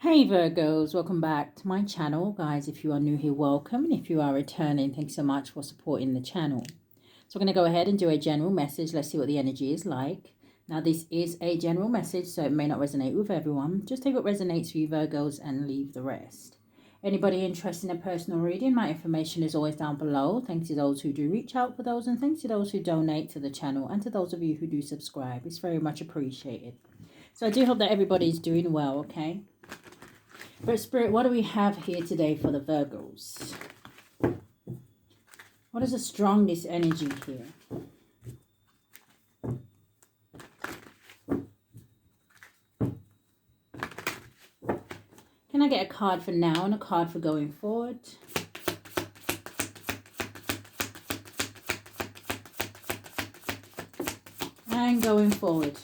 Hey Virgos, welcome back to my channel. Guys, if you are new here, welcome. And if you are returning, thanks so much for supporting the channel. So we're going to go ahead and do a general message. Let's see what the energy is like. Now, this is a general message, so it may not resonate with everyone. Just take what resonates for you, Virgos, and leave the rest. Anybody interested in a personal reading, my information is always down below. Thanks to those who do reach out for those, and thanks to those who donate to the channel, and to those of you who do subscribe. It's very much appreciated. So I do hope that everybody's doing well, okay? But Spirit, what do we have here today for the Virgos? What is the strongest energy here? Can I get a card for now and a card for going forward? And going forward.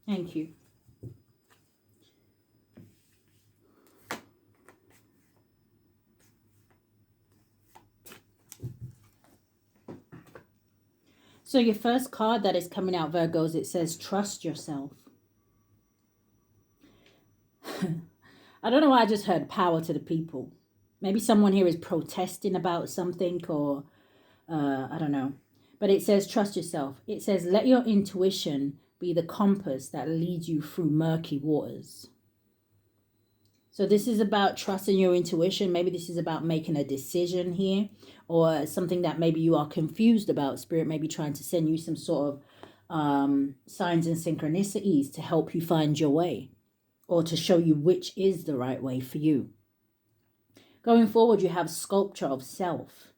Thank you. So your first card that is coming out, Virgos, it says, trust yourself. I don't know why I just heard power to the people. Maybe someone here is protesting about something or I don't know. But it says, trust yourself. It says, let your intuition be the compass that leads you through murky waters. So this is about trusting your intuition. Maybe this is about making a decision here, or something that maybe you are confused about. Spirit may be trying to send you some sort of signs and synchronicities to help you find your way, or to show you which is the right way for you. Going forward, you have sculpture of self.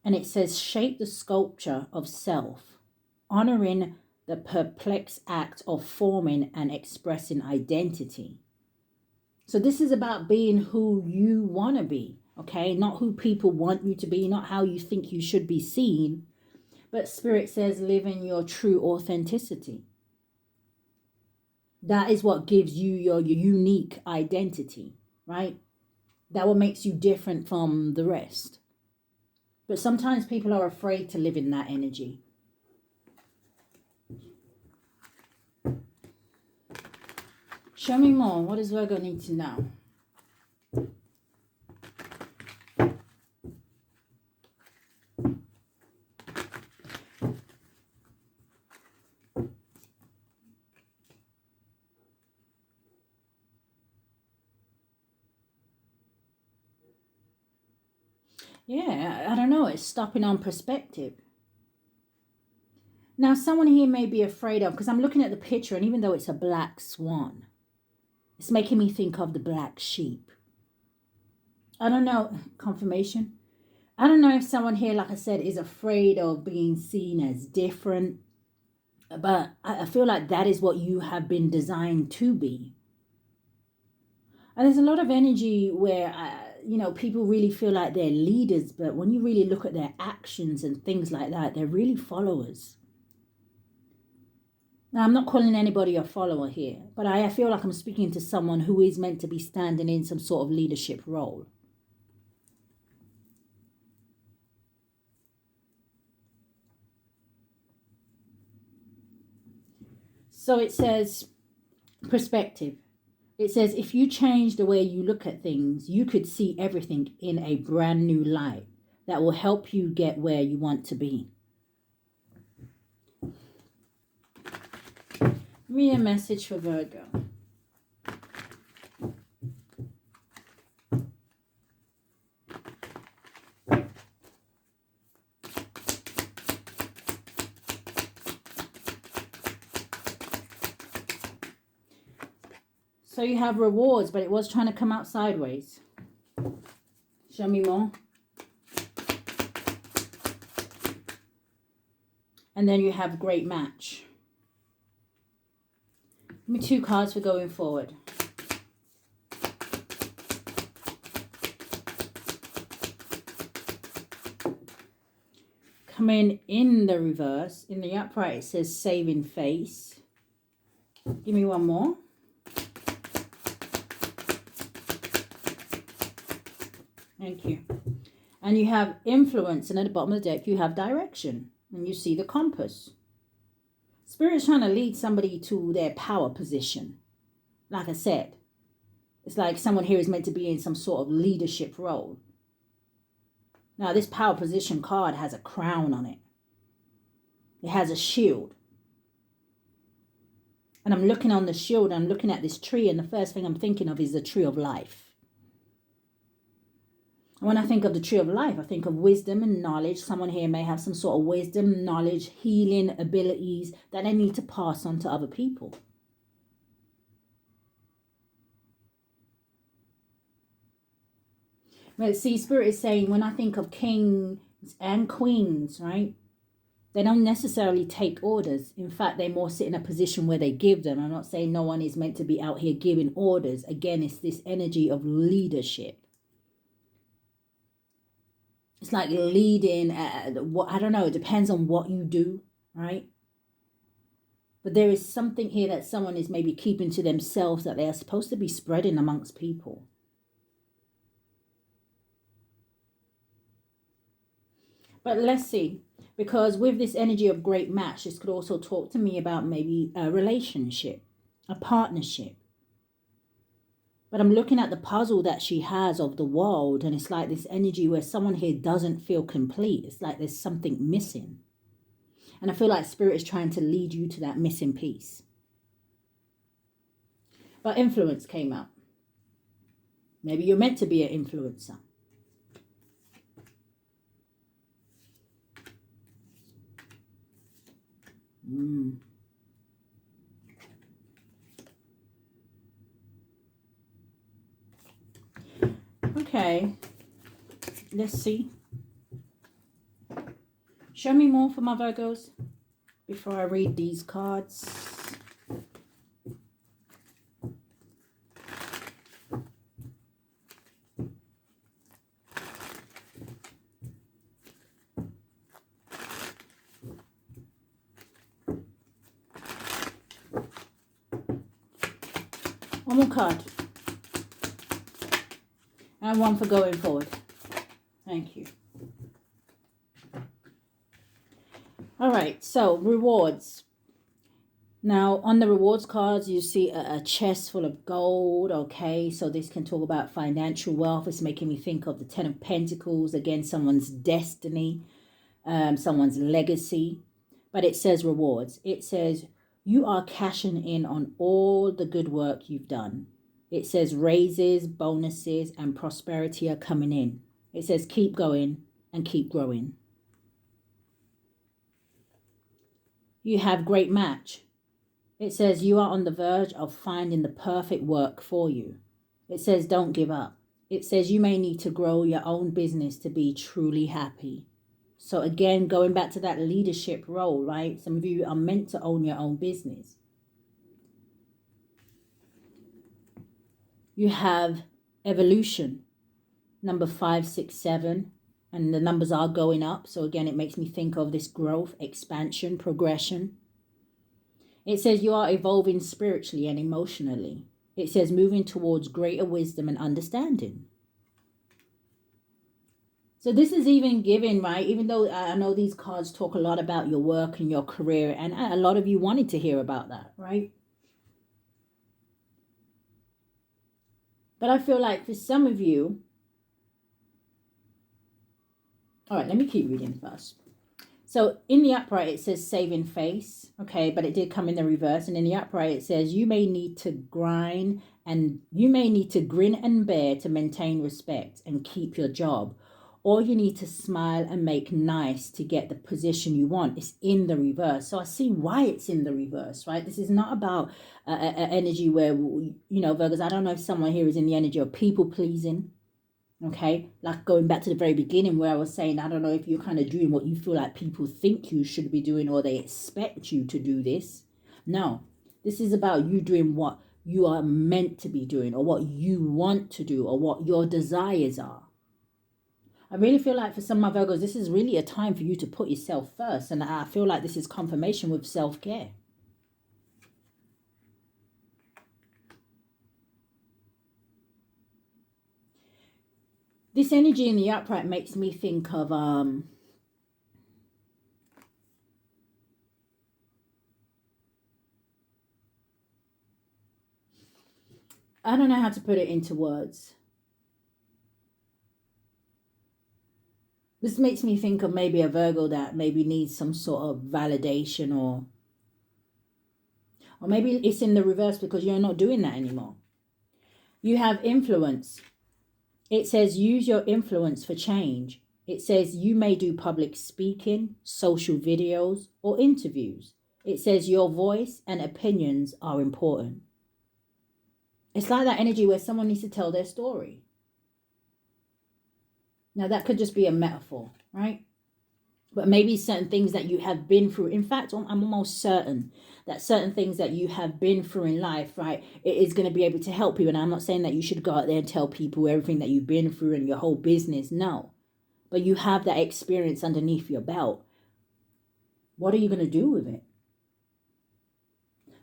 And it says, shape the sculpture of self, honoring the perplexed act of forming and expressing identity. So this is about being who you want to be, okay? Not who people want you to be, not how you think you should be seen. But Spirit says, live in your true authenticity. That is what gives you your unique identity, right? That what makes you different from the rest. But sometimes people are afraid to live in that energy. Show me more. What does Virgo need to know? Yeah, I don't know. It's stopping on perspective. Now, someone here may be afraid of, because I'm looking at the picture, and even though it's a black swan, it's making me think of the black sheep. I don't know. Confirmation. I don't know if someone here, like I said, is afraid of being seen as different. But I feel like that is what you have been designed to be. And there's a lot of energy where, people really feel like they're leaders. But when you really look at their actions and things like that, they're really followers. Now, I'm not calling anybody a follower here, but I feel like I'm speaking to someone who is meant to be standing in some sort of leadership role. So it says perspective. It says, if you change the way you look at things, you could see everything in a brand new light that will help you get where you want to be. Read a message for Virgo. So you have rewards, but it was trying to come out sideways. Show me more. And then you have great match. Give me 2 cards for going forward. Coming in the reverse, in the upright, it says saving face. Give me one more. Thank you. And you have influence, and at the bottom of the deck you have direction, and you see the compass. Spirit's trying to lead somebody to their power position. Like I said, it's like someone here is meant to be in some sort of leadership role. Now, this power position card has a crown on it. It has a shield. And I'm looking on the shield, I'm looking at this tree, and the first thing I'm thinking of is the tree of life. And when I think of the tree of life, I think of wisdom and knowledge. Someone here may have some sort of wisdom, knowledge, healing abilities that they need to pass on to other people. But see, Spirit is saying, when I think of kings and queens, right? They don't necessarily take orders. In fact, they more sit in a position where they give them. I'm not saying no one is meant to be out here giving orders. Again, it's this energy of leadership. It's like leading, what I don't know, it depends on what you do, right? But there is something here that someone is maybe keeping to themselves that they are supposed to be spreading amongst people. But let's see, because with this energy of great match, this could also talk to me about maybe a relationship, a partnership. But I'm looking at the puzzle that she has of the world, and it's like this energy where someone here doesn't feel complete. It's like there's something missing. And I feel like Spirit is trying to lead you to that missing piece. But influence came out. Maybe you're meant to be an influencer. Okay, let's see. Show me more for my Virgos before I read these cards. One more card. And one for going forward. Thank you. All right, so rewards. Now, on the rewards cards, you see a chest full of gold, okay? So this can talk about financial wealth. It's making me think of the Ten of Pentacles. Again, someone's destiny, someone's legacy. But it says rewards. It says, you are cashing in on all the good work you've done. It says raises, bonuses, and prosperity are coming in. It says keep going and keep growing. You have great match. It says you are on the verge of finding the perfect work for you. It says don't give up. It says you may need to grow your own business to be truly happy. So again, going back to that leadership role, right? Some of you are meant to own your own business. You have evolution, number 5, 6, 7, and the numbers are going up. So again, it makes me think of this growth, expansion, progression. It says you are evolving spiritually and emotionally. It says moving towards greater wisdom and understanding. So this is even giving, right? Even though I know these cards talk a lot about your work and your career, and a lot of you wanted to hear about that, right? But I feel like for some of you, all right, let me keep reading first. So in the upright, it says saving face, okay, but it did come in the reverse. And in the upright, it says you may need to grin and bear to maintain respect and keep your job. Or you need to smile and make nice to get the position you want. It's in the reverse. So I see why it's in the reverse, right? This is not about an energy where, you know, Virgos, I don't know if someone here is in the energy of people pleasing. Okay, like going back to the very beginning where I was saying, I don't know if you're kind of doing what you feel like people think you should be doing or they expect you to do this. No, this is about you doing what you are meant to be doing or what you want to do or what your desires are. I really feel like for some of my Virgos, this is really a time for you to put yourself first. And I feel like this is confirmation with self-care. This energy in the upright makes me think of I don't know how to put it into words. This makes me think of maybe a Virgo that maybe needs some sort of validation, or maybe it's in the reverse because you're not doing that anymore. You have influence. It says use your influence for change. It says you may do public speaking, social videos, or interviews. It says your voice and opinions are important. It's like that energy where someone needs to tell their story. Now, that could just be a metaphor, right? But maybe certain things that you have been through. In fact, I'm almost certain that certain things that you have been through in life, right, it is going to be able to help you. And I'm not saying that you should go out there and tell people everything that you've been through and your whole business. No. But you have that experience underneath your belt. What are you going to do with it?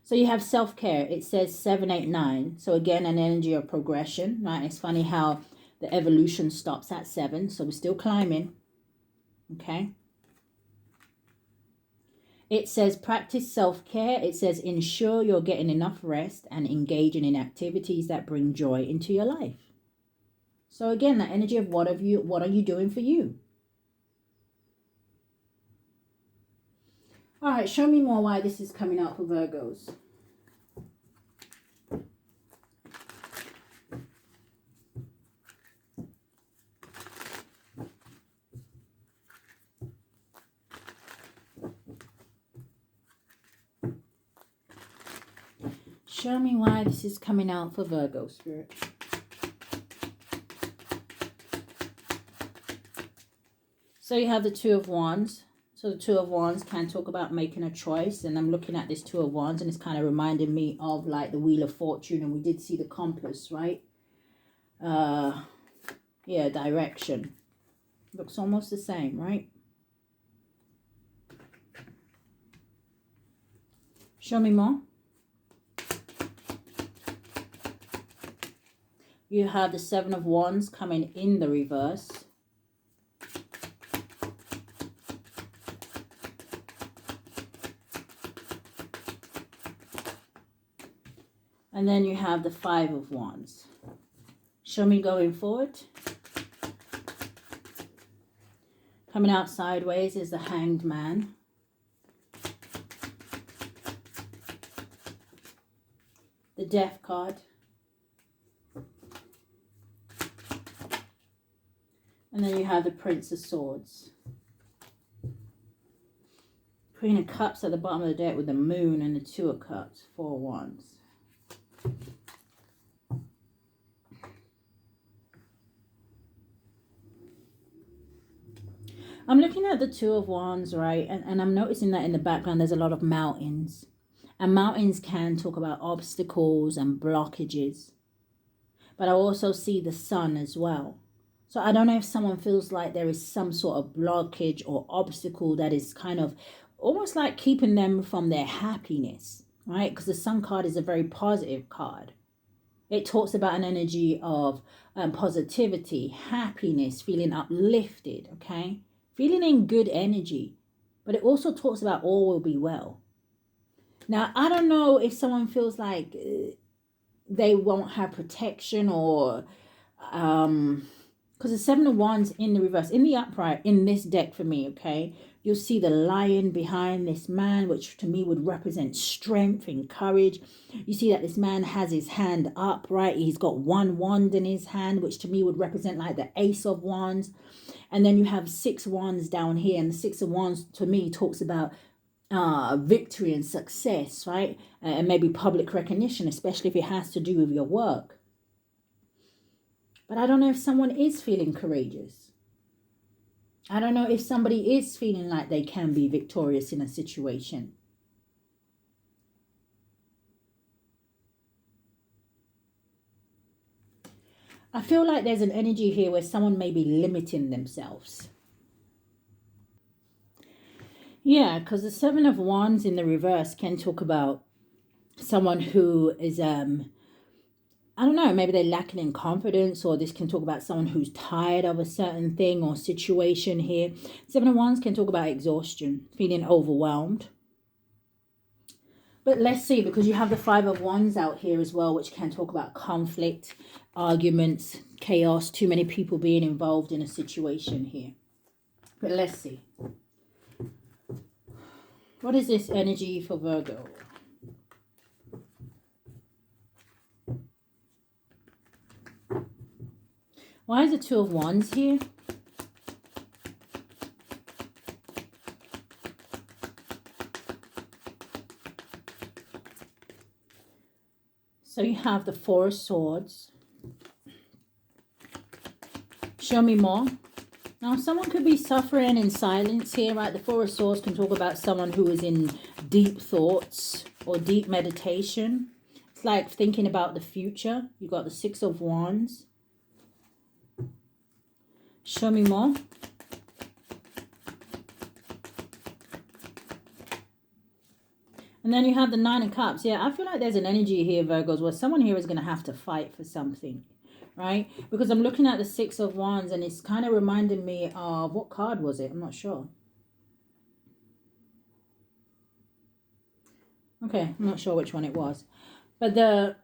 So you have self-care. It says 7, 8, 9. So again, an energy of progression, right? It's funny how the evolution stops at 7. So we're still climbing. Okay. It says practice self-care. It says ensure you're getting enough rest and engaging in activities that bring joy into your life. So again, that energy of what are you doing for you? All right, show me more why this is coming out for Virgos. Show me why this is coming out for Virgo, Spirit. So you have the Two of Wands. So the Two of Wands can talk about making a choice. And I'm looking at this Two of Wands and it's kind of reminding me of like the Wheel of Fortune. And we did see the compass, right? Yeah, direction. Looks almost the same, right? Show me more. You have the Seven of Wands coming in the reverse. And then you have the Five of Wands. Show me going forward. Coming out sideways is the Hanged Man. The Death card. And then you have the Prince of Swords. Queen of Cups at the bottom of the deck with the Moon and the Two of Cups. 4 of Wands. I'm looking at the Two of Wands, right? And I'm noticing that in the background there's a lot of mountains. And mountains can talk about obstacles and blockages. But I also see the sun as well. So I don't know if someone feels like there is some sort of blockage or obstacle that is kind of almost like keeping them from their happiness, right? Because the Sun card is a very positive card. It talks about an energy of positivity, happiness, feeling uplifted, okay? Feeling in good energy. But it also talks about all will be well. Now, I don't know if someone feels like they won't have protection or... because the Seven of Wands in the reverse, in the upright, in this deck for me, okay? You'll see the lion behind this man, which to me would represent strength and courage. You see that this man has his hand up, right? He's got one wand in his hand, which to me would represent like the Ace of Wands. And then you have 6 wands down here. And the 6 of Wands to me talks about victory and success, right? And maybe public recognition, especially if it has to do with your work. But I don't know if someone is feeling courageous. I don't know if somebody is feeling like they can be victorious in a situation. I feel like there's an energy here where someone may be limiting themselves. Yeah, because the Seven of Wands in the reverse can talk about someone who is I don't know, maybe they're lacking in confidence, or this can talk about someone who's tired of a certain thing or situation here. Seven of Wands can talk about exhaustion, feeling overwhelmed. But let's see, because you have the Five of Wands out here as well, which can talk about conflict, arguments, chaos, too many people being involved in a situation here. But let's see. What is this energy for Virgo? Why is the Two of Wands here? So you have the Four of Swords. Show me more. Now, someone could be suffering in silence here, right? The Four of Swords can talk about someone who is in deep thoughts or deep meditation. It's like thinking about the future. You've got the Six of Wands. Show me more. And then you have the Nine of Cups. Yeah, I feel like there's an energy here, Virgos, where someone here is going to have to fight for something, right? Because I'm looking at the Six of Wands and it's kind of reminding me of, what card was it? I'm not sure. Okay, I'm not sure which one it was. But the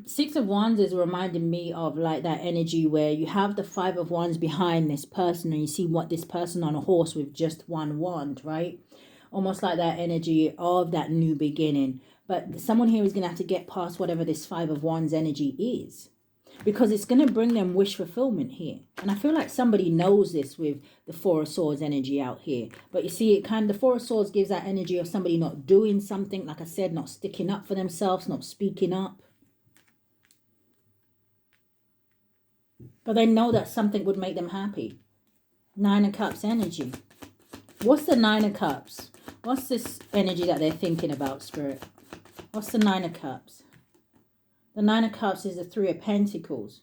Six of Wands is reminding me of like that energy where you have the Five of Wands behind this person and you see what this person on a horse with just one wand, right? Almost like that energy of that new beginning. But someone here is going to have to get past whatever this Five of Wands energy is, because it's going to bring them wish fulfillment here. And I feel like somebody knows this with the Four of Swords energy out here. But you see, it kind of, the Four of Swords gives that energy of somebody not doing something, like I said, not sticking up for themselves, not speaking up. But they know that something would make them happy. Nine of Cups energy. What's the Nine of Cups? What's this energy that they're thinking about, Spirit? What's the Nine of Cups? The Nine of Cups is the Three of Pentacles.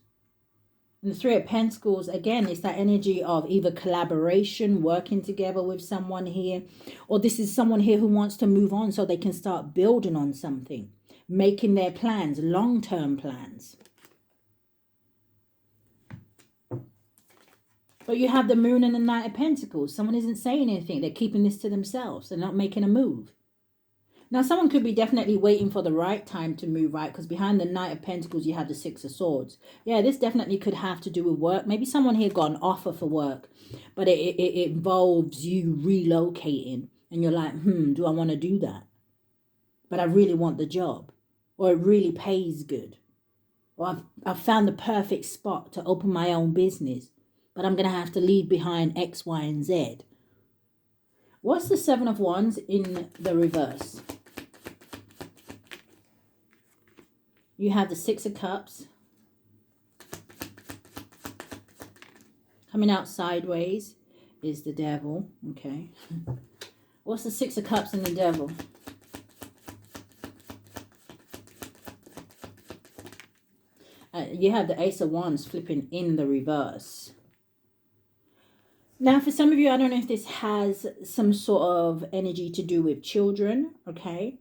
And the Three of Pentacles, again, is that energy of either collaboration, working together with someone here, or this is someone here who wants to move on so they can start building on something, making their plans, long-term plans. But you have the Moon and the Knight of Pentacles. Someone isn't saying anything. They're keeping this to themselves. They're not making a move. Now, someone could be definitely waiting for the right time to move, right? Because behind the Knight of Pentacles, you have the Six of Swords. Yeah, this definitely could have to do with work. Maybe someone here got an offer for work, but it involves you relocating. And you're like, do I want to do that? But I really want the job. Or it really pays good. Or I've found the perfect spot to open my own business, but I'm going to have to leave behind X, Y, and Z. What's the Seven of Wands in the reverse? You have the Six of Cups. Coming out sideways is the Devil. Okay. What's the Six of Cups and the Devil? You have the Ace of Wands flipping in the reverse. Now, for some of you, I don't know if this has some sort of energy to do with children, okay?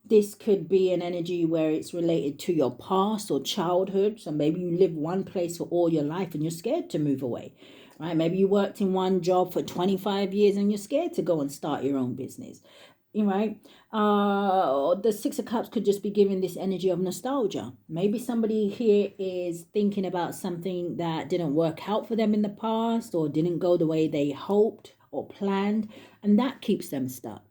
This could be an energy where it's related to your past or childhood. So maybe you live one place for all your life and you're scared to move away, right? Maybe you worked in one job for 25 years and you're scared to go and start your own business, right? The Six of Cups could just be giving this energy of nostalgia. Maybe somebody here is thinking about something that didn't work out for them in the past or didn't go the way they hoped or planned, and that keeps them stuck.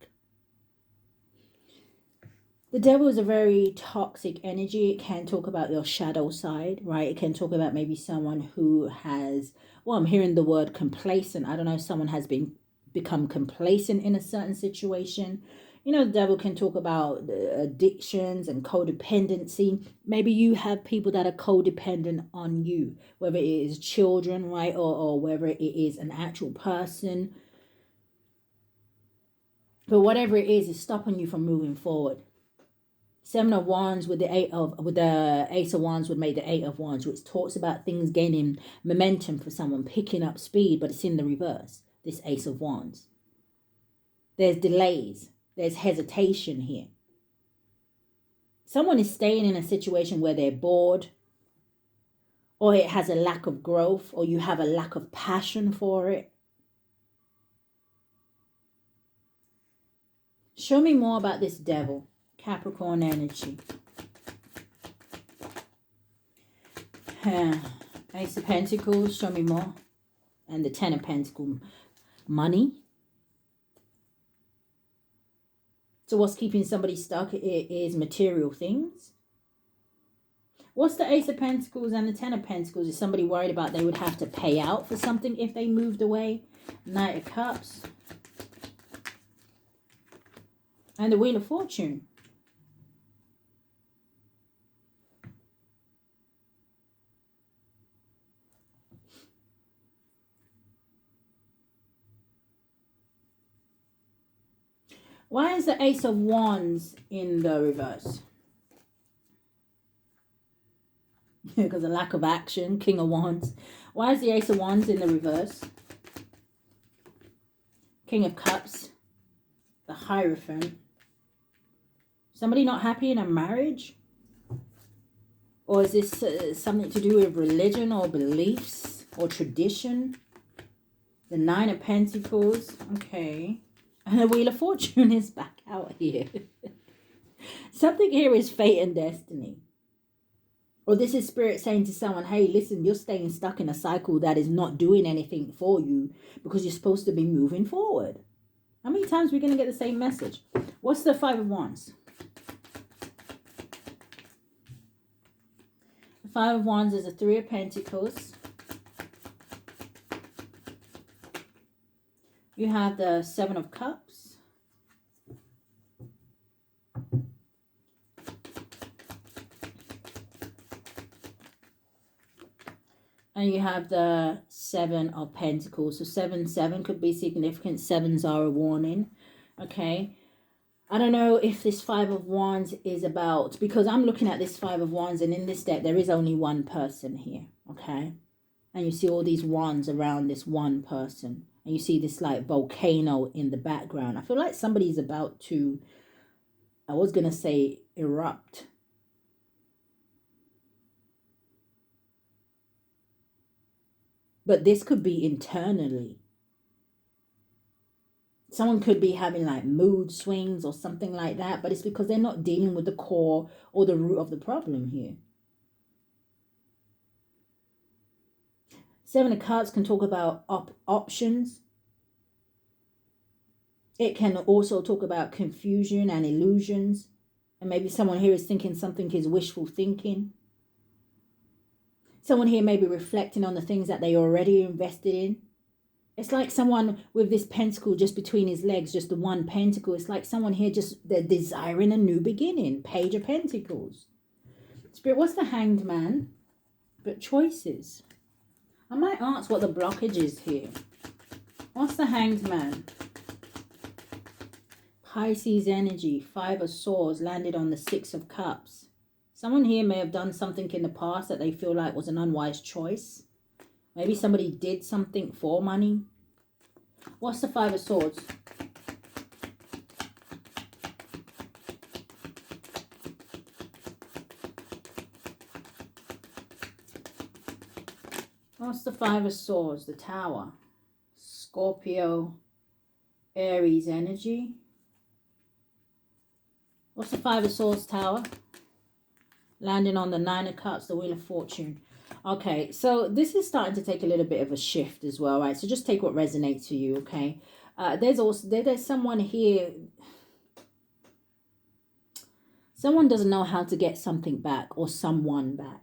The Devil is a very toxic energy. It can talk about your shadow side, right? It can talk about maybe someone who has, well, I'm hearing the word complacent. I don't know if someone has become complacent in a certain situation. You know, the Devil can talk about addictions and codependency. Maybe you have people that are codependent on you, whether it is children, right? Or whether it is an actual person. But whatever it is stopping you from moving forward. Seven of Wands with the Ace of Wands would make the Eight of Wands, which talks about things gaining momentum for someone, picking up speed, but it's in the reverse, this Ace of Wands. There's delays. There's hesitation here. Someone is staying in a situation where they're bored, or it has a lack of growth, or you have a lack of passion for it. Show me more about this devil, Capricorn energy. Ace of Pentacles, show me more. And the Ten of Pentacles, money. So what's keeping somebody stuck is material things. What's the Ace of Pentacles and the Ten of Pentacles? Is somebody worried about they would have to pay out for something if they moved away? Knight of Cups. And the Wheel of Fortune. Why is the Ace of Wands in the reverse? Because of lack of action. King of Wands. Why is the Ace of Wands in the reverse? King of Cups. The Hierophant. Somebody not happy in a marriage? Or is this something to do with religion or beliefs or tradition? The Nine of Pentacles. Okay. And the Wheel of Fortune is back out here. Something here is fate and destiny. Or this is Spirit saying to someone, hey, listen, you're staying stuck in a cycle that is not doing anything for you because you're supposed to be moving forward. How many times are we going to get the same message? What's the Five of Wands? The Five of Wands is a Three of Pentacles. You have the Seven of Cups. And you have the Seven of Pentacles. So 7 could be significant. Sevens are a warning. Okay. I don't know if this Five of Wands is about, because I'm looking at this Five of Wands and in this deck there is only one person here. Okay. And you see all these wands around this one person. And you see this like volcano in the background. I feel like somebody's about to, I was going to say erupt. But this could be internally. Someone could be having like mood swings or something like that. But it's because they're not dealing with the core or the root of the problem here. Seven of Cups can talk about options. It can also talk about confusion and illusions. And maybe someone here is thinking something is wishful thinking. Someone here may be reflecting on the things that they already invested in. It's like someone with this pentacle just between his legs, just the one pentacle. It's like someone here just, they're desiring a new beginning. Page of Pentacles. Spirit, what's the Hanged Man? But choices. I might ask what the blockage is here. What's the Hanged Man? Pisces energy. Five of Swords landed on the Six of Cups. Someone here may have done something in the past that they feel like was an unwise choice. Maybe somebody did something for money. What's the Five of Swords? What's the Five of Swords? The Tower. Scorpio, Aries energy. What's the Five of Swords, Tower? Landing on the Nine of Cups, the Wheel of Fortune. Okay, so this is starting to take a little bit of a shift as well, right? So just take what resonates for you, okay? There's someone here. Someone doesn't know how to get something back or someone back.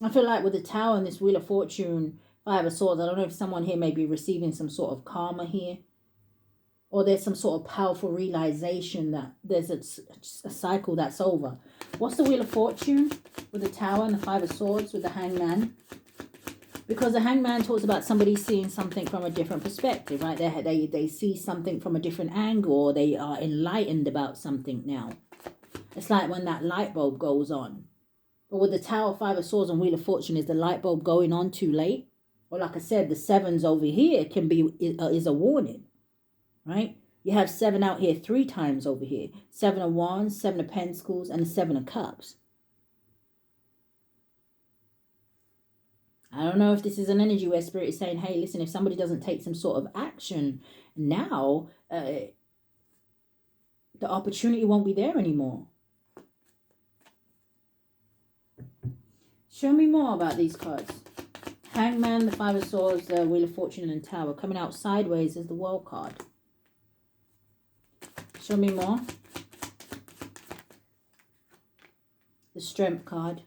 I feel like with the Tower and this Wheel of Fortune, Five of Swords, I don't know if someone here may be receiving some sort of karma here. Or there's some sort of powerful realization that there's a cycle that's over. What's the Wheel of Fortune with the Tower and the Five of Swords with the Hangman? Because the Hangman talks about somebody seeing something from a different perspective, right? They see something from a different angle, or they are enlightened about something now. It's like when that light bulb goes on. But with the Tower, Five of Swords and Wheel of Fortune, is the light bulb going on too late? Or like I said, the sevens over here can be is a warning. Right? You have 7 out here 3 times over here. 7 of Wands, 7 of Pentacles, and the 7 of Cups. I don't know if this is an energy where Spirit is saying, hey, listen, if somebody doesn't take some sort of action now, the opportunity won't be there anymore. Show me more about these cards. Hangman, the 5 of Swords, the Wheel of Fortune, and Tower. Coming out sideways as the World card. Show me more. The Strength card.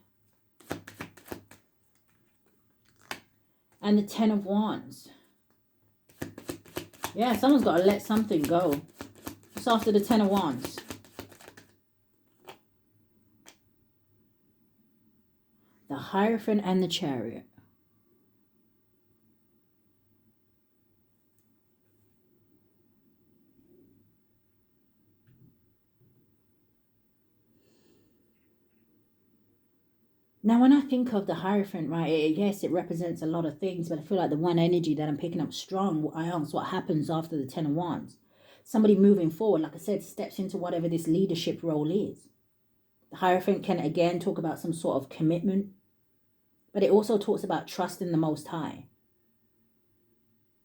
And the 10 of Wands. Yeah, someone's got to let something go. Just after the 10 of Wands. The Hierophant and the Chariot. Now, when I think of the Hierophant, right, yes, it represents a lot of things, but I feel like the one energy that I'm picking up strong, I ask what happens after the 10 of Wands. Somebody moving forward, like I said, steps into whatever this leadership role is. The Hierophant can, again, talk about some sort of commitment, but it also talks about trusting the Most High.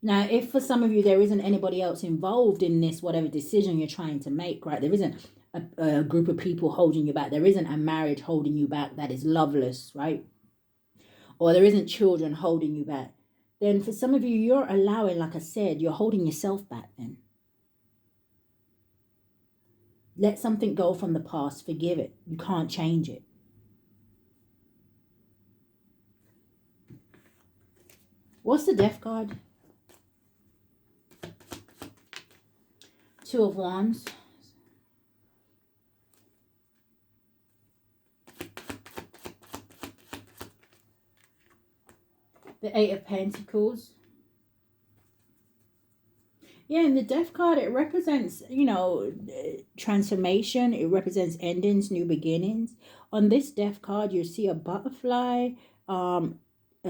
Now, if for some of you there isn't anybody else involved in this, whatever decision you're trying to make, right, there isn't a group of people holding you back. There isn't a marriage holding you back that is loveless, right? Or there isn't children holding you back. Then for some of you, you're allowing, like I said, you're holding yourself back then. Let something go from the past. Forgive it. You can't change it. What's the Death card? 2 of Wands. The 8 of Pentacles. Yeah, and the Death card, it represents, you know, transformation. It represents endings, new beginnings. On this Death card, you see a butterfly, a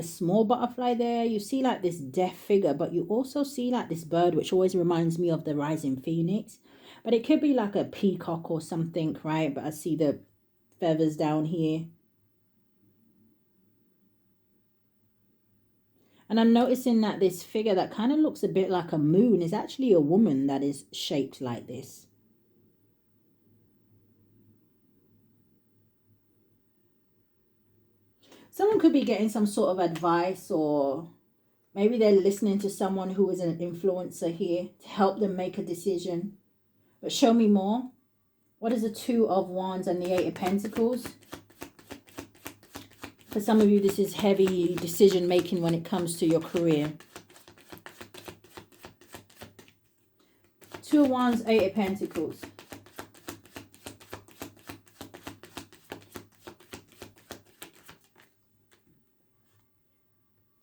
small butterfly there. You see like this death figure, but you also see like this bird, which always reminds me of the rising phoenix. But it could be like a peacock or something, right? But I see the feathers down here. And I'm noticing that this figure that kind of looks a bit like a moon is actually a woman that is shaped like this. Someone could be getting some sort of advice, or maybe they're listening to someone who is an influencer here to help them make a decision. But show me more. What is the 2 of Wands and the 8 of Pentacles? For some of you, this is heavy decision making when it comes to your career. 2 of Wands, 8 of Pentacles.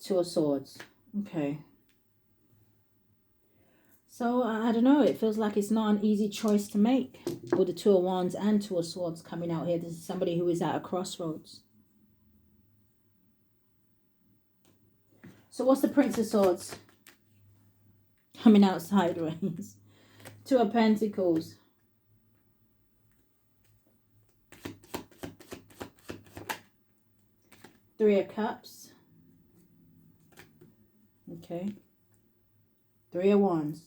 Two of Swords. Okay. So, I don't know. It feels like it's not an easy choice to make. With the 2 of Wands and 2 of Swords coming out here. This is somebody who is at a crossroads. So, what's the Prince of Swords? Coming out sideways. 2 of Pentacles. Three of Cups. Okay. 3 of Wands.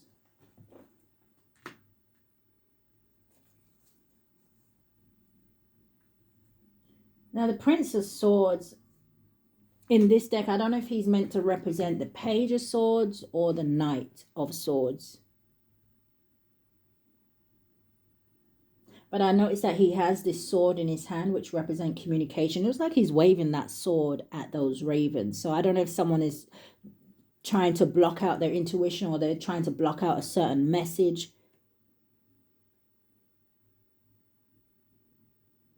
Now, the Prince of Swords in this deck, I don't know if he's meant to represent the Page of Swords or the Knight of Swords. But I noticed that he has this sword in his hand, which represents communication. It looks like he's waving that sword at those ravens. So I don't know if someone is trying to block out their intuition, or they're trying to block out a certain message.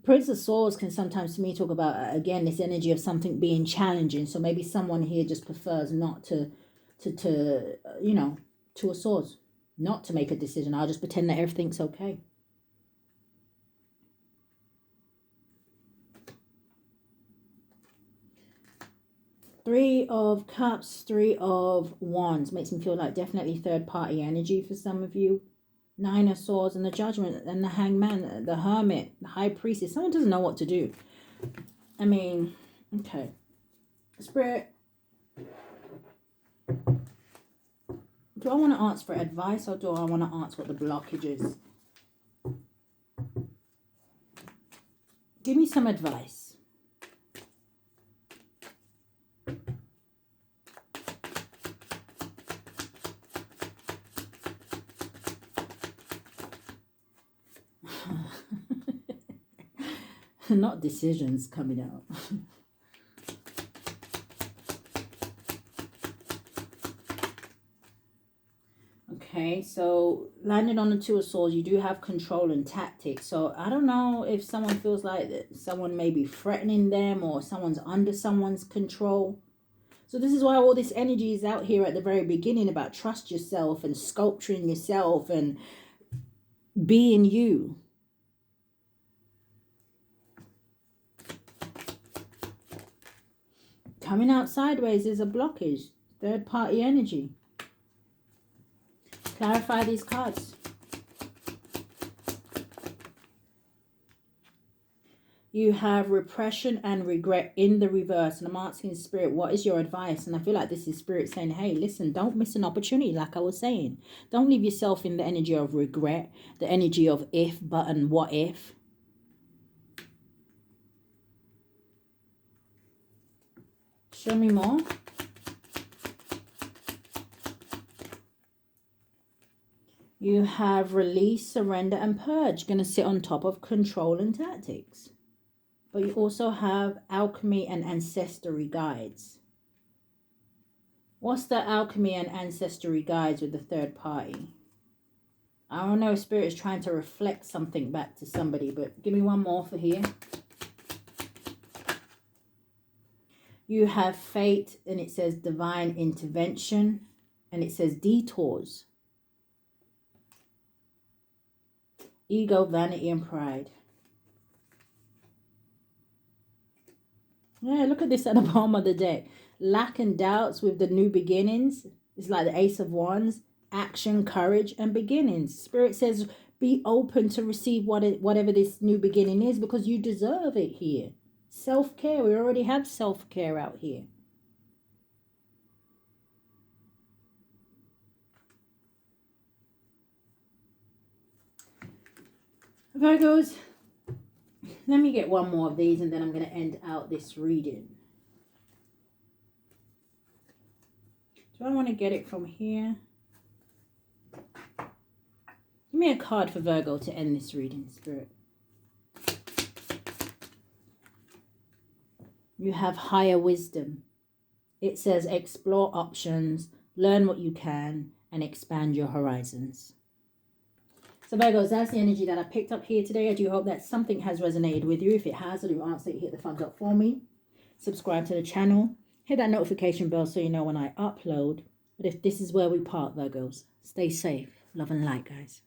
Prince of Swords can sometimes, to me, talk about, again, this energy of something being challenging. So maybe someone here just prefers not to you know, 2 of Swords, not to make a decision. I'll just pretend that everything's okay. Three of Cups, 3 of Wands. Makes me feel like definitely third party energy for some of you. Nine of Swords and the Judgment and the Hangman, the Hermit, the High Priestess. Someone doesn't know what to do. I mean, okay. Spirit, do I want to ask for advice or do I want to ask what the blockage is? Give me some advice. Not decisions coming out. Okay, so landing on the Two of Swords, you do have control and tactics. So I don't know if someone feels like that someone may be threatening them or someone's under someone's control. So this is why all this energy is out here at the very beginning about trust yourself and sculpturing yourself and being you. Coming out sideways is a blockage. Third party energy. Clarify these cards. You have repression and regret in the reverse. And I'm asking Spirit, what is your advice? And I feel like this is Spirit saying, hey, listen, don't miss an opportunity like I was saying. Don't leave yourself in the energy of regret, the energy of if, but, and what if. Show me more. You have release, surrender, and purge. Going to sit on top of control and tactics. But you also have alchemy and ancestry guides. What's the alchemy and ancestry guides with the third party? I don't know if Spirit is trying to reflect something back to somebody, but give me one more for here. You have fate, and it says divine intervention, and it says detours. Ego, vanity, and pride. Yeah, look at this at the bottom of the deck. Lack and doubts with the new beginnings. It's like the Ace of Wands. Action, courage, and beginnings. Spirit says be open to receive whatever this new beginning is because you deserve it here. Self-care. We already have self-care out here. Virgos, let me get one more of these and then I'm going to end out this reading. Do I want to get it from here? Give me a card for Virgo to end this reading, Spirit. You have higher wisdom. It says explore options, learn what you can, and expand your horizons. So Virgos, that's the energy that I picked up here today. I do hope that something has resonated with you. If it has, I do ask that you hit the thumbs up for me. Subscribe to the channel. Hit that notification bell so you know when I upload. But if this is where we part, Virgos, stay safe. Love and light, guys.